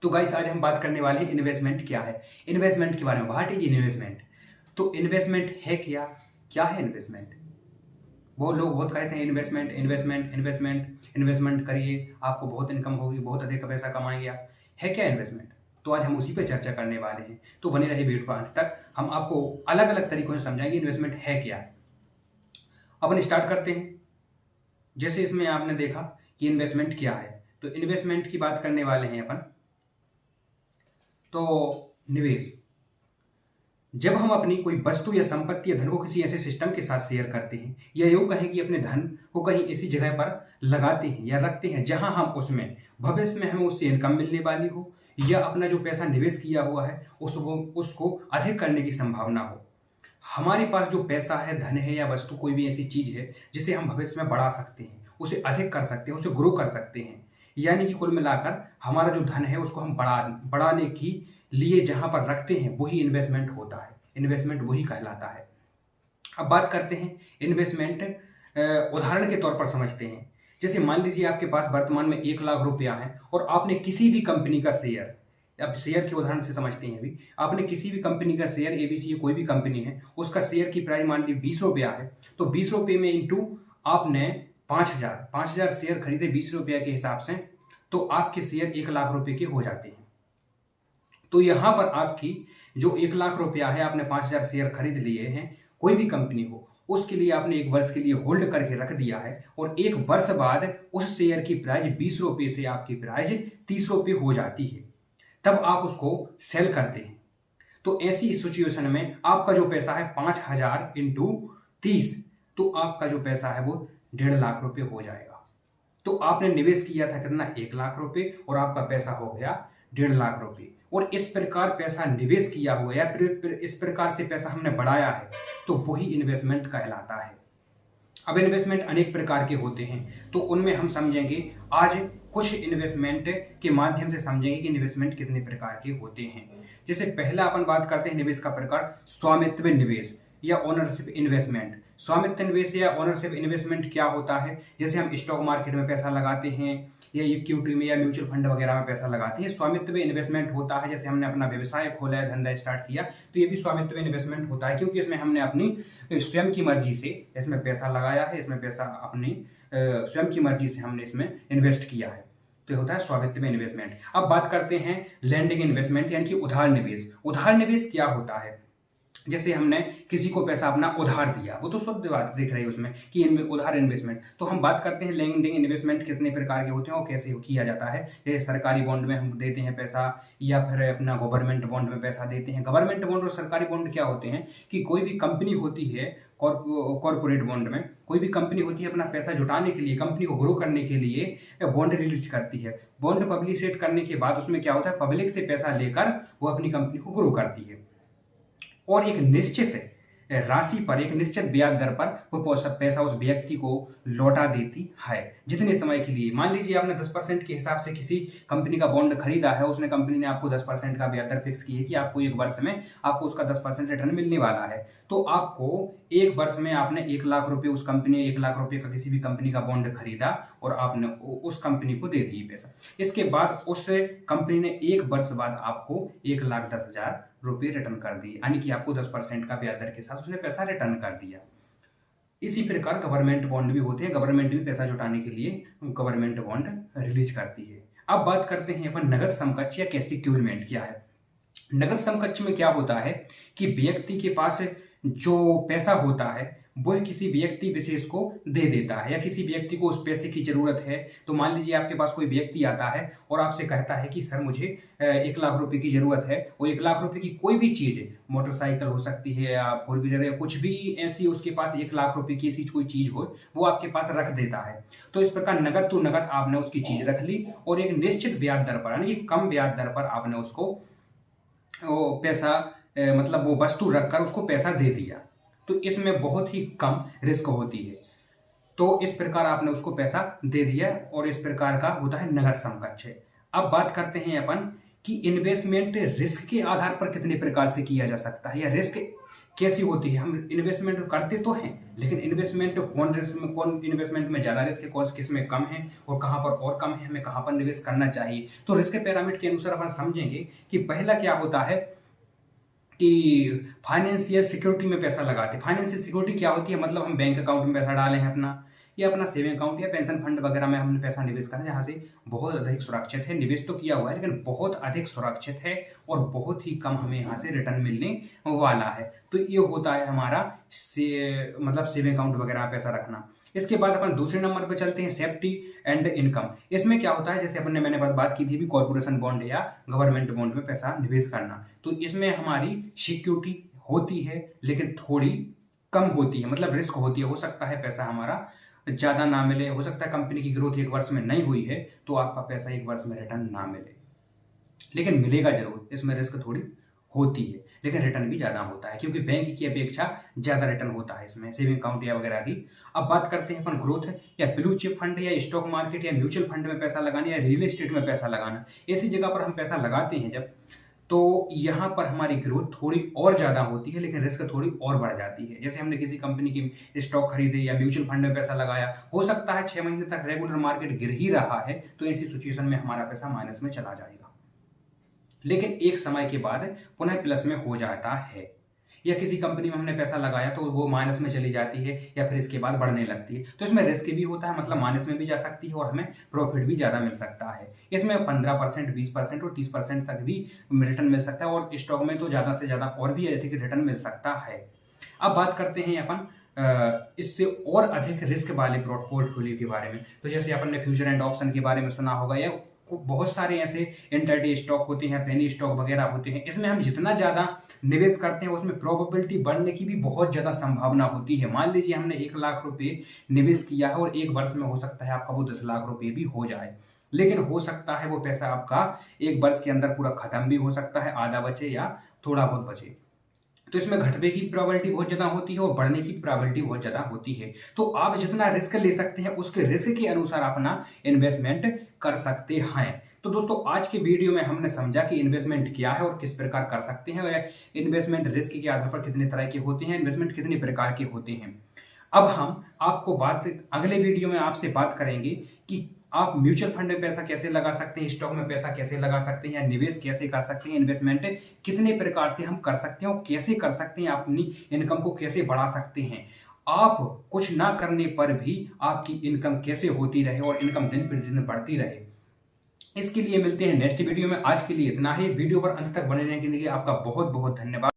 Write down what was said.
तो गाइस आज हम बात करने वाले हैं इन्वेस्टमेंट क्या है। इन्वेस्टमेंट के बारे में, व्हाट इज इन्वेस्टमेंट। तो इन्वेस्टमेंट है क्या, क्या है इन्वेस्टमेंट। वो लोग बहुत कहते हैं इन्वेस्टमेंट इन्वेस्टमेंट इन्वेस्टमेंट इन्वेस्टमेंट करिए, आपको बहुत इनकम होगी, बहुत अधिक पैसा कमाएंगे आप। है क्या इन्वेस्टमेंट। तो आज हम उसी पे चर्चा करने वाले हैं, तो बने रहे वीडियो को अंत तक। हम आपको अलग अलग तरीकों से समझाएंगे इन्वेस्टमेंट है क्या। अपन स्टार्ट करते हैं। जैसे इसमें आपने देखा कि इन्वेस्टमेंट क्या है, तो इन्वेस्टमेंट की बात करने वाले हैं अपन। तो निवेश, जब हम अपनी कोई वस्तु या संपत्ति या धन को किसी ऐसे सिस्टम के साथ शेयर करते हैं, या यूं कहें कि अपने धन को कहीं ऐसी जगह पर लगाते हैं या रखते हैं जहां हम उसमें भविष्य में हमें उससे इनकम मिलने वाली हो, या अपना जो पैसा निवेश किया हुआ है उसको अधिक करने की संभावना हो। हमारे पास जो पैसा है, धन है या वस्तु कोई भी ऐसी चीज है जिसे हम भविष्य में बढ़ा सकते हैं, उसे अधिक कर सकते हैं, उसे ग्रो कर सकते हैं। यानी कि कुल मिलाकर हमारा जो धन है उसको हम बढ़ाने की लिए जहां पर रखते हैं वही इन्वेस्टमेंट होता है। इन्वेस्टमेंट वही कहलाता है। अब बात करते हैं इन्वेस्टमेंट, उदाहरण के तौर पर समझते हैं। जैसे मान लीजिए आपके पास वर्तमान में 1 लाख रुपया है और आपने किसी भी कंपनी का शेयर, अब शेयर के उदाहरण से समझते हैं। अभी आपने किसी भी कंपनी का शेयर, एबीसी कोई भी कंपनी है, उसका शेयर की प्राइस मान ली 20 रुपया है, तो 20 रुपये में इंटू आपने 5,000 शेयर खरीदे 20 रुपया के हिसाब से, तो आपके शेयर 1 लाख रुपए के हो जाते हैं। तो यहां पर आपकी जो 1 लाख रुपया है, आपने 5,000 शेयर खरीद लिए हैं, कोई भी कंपनी हो, उसके लिए आपने 1 वर्ष के लिए होल्ड करके रख दिया है, और 1 वर्ष बाद उस शेयर की प्राइस 20 रुपये से आपकी प्राइस 30 रुपये हो जाती है। तब आप उसको सेल करते हैं। तो ऐसी सिचुएशन में आपका जो पैसा है 5,000 इंटू 30, तो आपका जो पैसा है वो 1.5 लाख रुपये हो जाएगा। तो आपने निवेश किया था कितना, 1 लाख रुपये, और आपका पैसा हो गया 1.5 लाख रुपये। और इस प्रकार पैसा निवेश किया हुआ या फिर इस प्रकार से पैसा हमने बढ़ाया है, तो वही इन्वेस्टमेंट कहलाता है। अब इन्वेस्टमेंट अनेक प्रकार के होते हैं, तो उनमें हम समझेंगे आज कुछ इन्वेस्टमेंट के माध्यम से समझेंगे कि इन्वेस्टमेंट कितने प्रकार के होते हैं। जैसे पहला अपन बात करते हैं निवेश का प्रकार, स्वामित्व निवेश या ओनरशिप इन्वेस्टमेंट। स्वामित्व निवेश या ओनरशिप इन्वेस्टमेंट क्या होता है, जैसे हम स्टॉक मार्केट में पैसा लगाते हैं या इक्विटी में या म्यूचुअल फंड वगैरह में पैसा लगाते हैं। स्वामित्व इन्वेस्टमेंट होता है, जैसे हमने अपना व्यवसाय खोला है, धंधा स्टार्ट किया, तो ये भी स्वामित्व इन्वेस्टमेंट होता है, क्योंकि इसमें हमने अपनी स्वयं की मर्जी से इसमें पैसा लगाया है, इसमें पैसा अपनी स्वयं की मर्जी से हमने इसमें इन्वेस्ट किया है, तो होता है स्वामित्व इन्वेस्टमेंट। अब बात करते हैं लैंडिंग इन्वेस्टमेंट, यानी कि उधार निवेश। उधार निवेश क्या होता है, जैसे हमने किसी को पैसा अपना उधार दिया, वो तो शुद्ध बात दिख रही है उसमें कि उधार इन्वेस्टमेंट। तो हम बात करते हैं लैंडिंग इन्वेस्टमेंट कितने प्रकार के होते हैं और कैसे किया जाता है। जैसे सरकारी बॉन्ड में हम देते हैं पैसा, या फिर अपना गवर्नमेंट बॉन्ड में पैसा देते हैं। गवर्नमेंट बॉन्ड और सरकारी बॉन्ड क्या होते हैं कि कोई भी कंपनी होती है, कॉर्पोरेट बॉन्ड में कोई भी कंपनी होती है, अपना पैसा जुटाने के लिए, कंपनी को ग्रो करने के लिए बॉन्ड रिलीज करती है। बॉन्ड पब्लिशिएट करने के बाद उसमें क्या होता है, पब्लिक से पैसा लेकर वो अपनी कंपनी को ग्रो करती है, और एक निश्चित राशि पर, एक निश्चित ब्याज दर पर वो पैसा उस व्यक्ति को लौटा देती है, जितने समय के लिए। मान लीजिए आपने 10% के हिसाब से किसी कंपनी का बॉन्ड खरीदा है, उसने कंपनी ने आपको 10% का ब्याज दर फिक्स की है कि आपको 1 वर्ष में आपको उसका 10% रिटर्न मिलने वाला है। तो आपको 1 वर्ष में आपने 1 लाख रुपये, उस कंपनी ने 1 लाख रुपये का किसी भी कंपनी का बॉन्ड खरीदा और आपने उस कंपनी को दे दिए पैसा। इसके बाद उस कंपनी ने 1 वर्ष बाद आपको 1,10,000 रुपये रिटर्न कर दिए, यानी कि आपको 10% का ब्याज दर के साथ उसने पैसा रिटर्न कर दिया। इसी प्रकार गवर्नमेंट बॉन्ड भी होते हैं, गवर्नमेंट भी पैसा जुटाने के लिए गवर्नमेंट बॉन्ड रिलीज करती है। अब बात करते हैं अपन नगद समकक्ष या कैश सिक्योरमेंट क्या है। नगद समकक्ष में क्या होता है कि व्यक्ति के पास जो पैसा होता है वो किसी व्यक्ति विशेष को दे देता है, या किसी व्यक्ति को उस पैसे की जरूरत है। तो मान लीजिए आपके पास कोई व्यक्ति आता है और आपसे कहता है कि सर मुझे 1 लाख रुपए की जरूरत है। वो 1 लाख रुपए की कोई भी चीज है, मोटरसाइकिल हो सकती है या 4 व्हीलर या कुछ भी ऐसी, उसके पास 1 लाख रुपए की ऐसी कोई चीज हो, वो आपके पास रख देता है। तो इस प्रकार नगद टू नगद आपने उसकी चीज रख ली, और एक निश्चित ब्याज दर पर, यानी कम ब्याज दर पर आपने उसको पैसा, मतलब वो वस्तु रखकर उसको पैसा दे दिया। तो इसमें बहुत ही कम रिस्क होती है। तो इस प्रकार आपने उसको पैसा दे दिया, और इस प्रकार का होता है नगद समकक्ष। अब बात करते हैं अपन कि इन्वेस्टमेंट रिस्क के आधार पर कितने प्रकार से किया जा सकता है, या रिस्क कैसी होती है। हम इन्वेस्टमेंट करते तो हैं, लेकिन इन्वेस्टमेंट कौन रिस्क में, कौन इन्वेस्टमेंट में ज़्यादा रिस्क है, कौन किस में कम है और कहाँ पर और कम है, हमें कहाँ पर निवेश करना चाहिए। तो रिस्क पिरामिड के अनुसार अपन समझेंगे कि पहला क्या होता है कि फाइनेंशियल सिक्योरिटी में पैसा लगाते हैं। फाइनेंशियल सिक्योरिटी क्या होती है, मतलब हम बैंक अकाउंट में पैसा डालें हैं अपना, या अपना सेविंग अकाउंट या पेंशन फंड वगैरह में हमने पैसा निवेश करें, जहाँ से बहुत अधिक सुरक्षित है। निवेश तो किया हुआ है लेकिन बहुत अधिक सुरक्षित है और बहुत ही कम हमें यहाँ से रिटर्न मिलने वाला है। तो ये होता है हमारा मतलब सेविंग अकाउंट वगैरह में पैसा रखना। इसके बाद अपन दूसरे नंबर पर चलते हैं, सेफ्टी एंड इनकम। इसमें क्या होता है, जैसे अपन ने मैंने बात की थी भी, कॉर्पोरेशन बॉन्ड या गवर्नमेंट बॉन्ड में पैसा निवेश करना। तो इसमें हमारी सिक्योरिटी होती है लेकिन थोड़ी कम होती है, मतलब रिस्क होती है। हो सकता है पैसा हमारा ज़्यादा ना मिले, हो सकता है कंपनी की ग्रोथ एक वर्ष में नहीं हुई है तो आपका पैसा एक वर्ष में रिटर्न ना मिले, लेकिन मिलेगा जरूर। इसमें रिस्क थोड़ी होती है लेकिन रिटर्न भी ज़्यादा होता है, क्योंकि बैंक की अपेक्षा ज़्यादा रिटर्न होता है इसमें, सेविंग अकाउंट या वगैरह की। अब बात करते हैं अपन ग्रोथ या ब्लू चिप फंड या स्टॉक मार्केट या म्यूचुअल फंड में पैसा लगाना या रियल एस्टेट में पैसा लगाना। ऐसी जगह पर हम पैसा लगाते हैं जब, तो यहाँ पर हमारी ग्रोथ थोड़ी और ज़्यादा होती है लेकिन रिस्क थोड़ी और बढ़ जाती है। जैसे हमने किसी कंपनी की स्टॉक खरीदे या म्यूचुअल फंड में पैसा लगाया, हो सकता है 6 महीने तक रेगुलर मार्केट गिर ही रहा है, तो ऐसी सिचुएशन में हमारा पैसा माइनस में चला जाएगा, लेकिन एक समय के बाद पुनः प्लस में हो जाता है। या किसी कंपनी में हमने पैसा लगाया तो वो माइनस में चली जाती है या फिर इसके बाद बढ़ने लगती है, तो इसमें रिस्क भी होता है, मतलब माइनस में भी जा सकती है और हमें प्रॉफिट भी ज़्यादा मिल सकता है। इसमें 15%, 20% और 30% तक भी रिटर्न मिल सकता है, और स्टॉक में तो ज़्यादा से ज़्यादा और भी अधिक रिटर्न मिल सकता है। अब बात करते हैं अपन इससे और अधिक रिस्क वाले पोर्टफोलियो के बारे में। तो जैसे अपन ने फ्यूचर एंड ऑप्शन के बारे में सुना होगा, या बहुत सारे ऐसे इंटरडे स्टॉक होते हैं, पेनी स्टॉक वगैरह होते हैं। इसमें हम जितना ज़्यादा निवेश करते हैं उसमें प्रोबेबिलिटी बढ़ने की भी बहुत ज़्यादा संभावना होती है। मान लीजिए हमने 1 लाख रुपए निवेश किया है और एक वर्ष में हो सकता है आपका वो 10 लाख रुपए भी हो जाए, लेकिन हो सकता है वो पैसा आपका एक वर्ष के अंदर पूरा खत्म भी हो सकता है, आधा बचे या थोड़ा बहुत बचे। तो इसमें घटने की प्रोबेबिलिटी बहुत ज़्यादा होती है और बढ़ने की प्रोबेबिलिटी बहुत ज़्यादा होती है। तो आप जितना रिस्क ले सकते हैं उसके रिस्क के अनुसार अपना इन्वेस्टमेंट कर सकते हैं। तो दोस्तों आज के वीडियो में हमने समझा कि इन्वेस्टमेंट क्या है और किस प्रकार कर सकते हैं, और इन्वेस्टमेंट रिस्क के आधार पर कितने तरह के होते हैं, इन्वेस्टमेंट कितने प्रकार के होते हैं। अब हम आपको अगले वीडियो में आपसे बात करेंगे कि आप म्यूचुअल फंड में पैसा कैसे लगा सकते हैं, स्टॉक में पैसा कैसे लगा सकते हैं, या निवेश कैसे कर सकते हैं, इन्वेस्टमेंट कितने प्रकार से हम कर सकते हैं और कैसे कर सकते हैं, अपनी इनकम को कैसे बढ़ा सकते हैं, आप कुछ ना करने पर भी आपकी इनकम कैसे होती रहे और इनकम दिन प्रतिदिन बढ़ती रहे। इसके लिए मिलते हैं नेक्स्ट वीडियो में। आज के लिए इतना ही। वीडियो पर अंत तक बने रहने के लिए आपका बहुत बहुत धन्यवाद।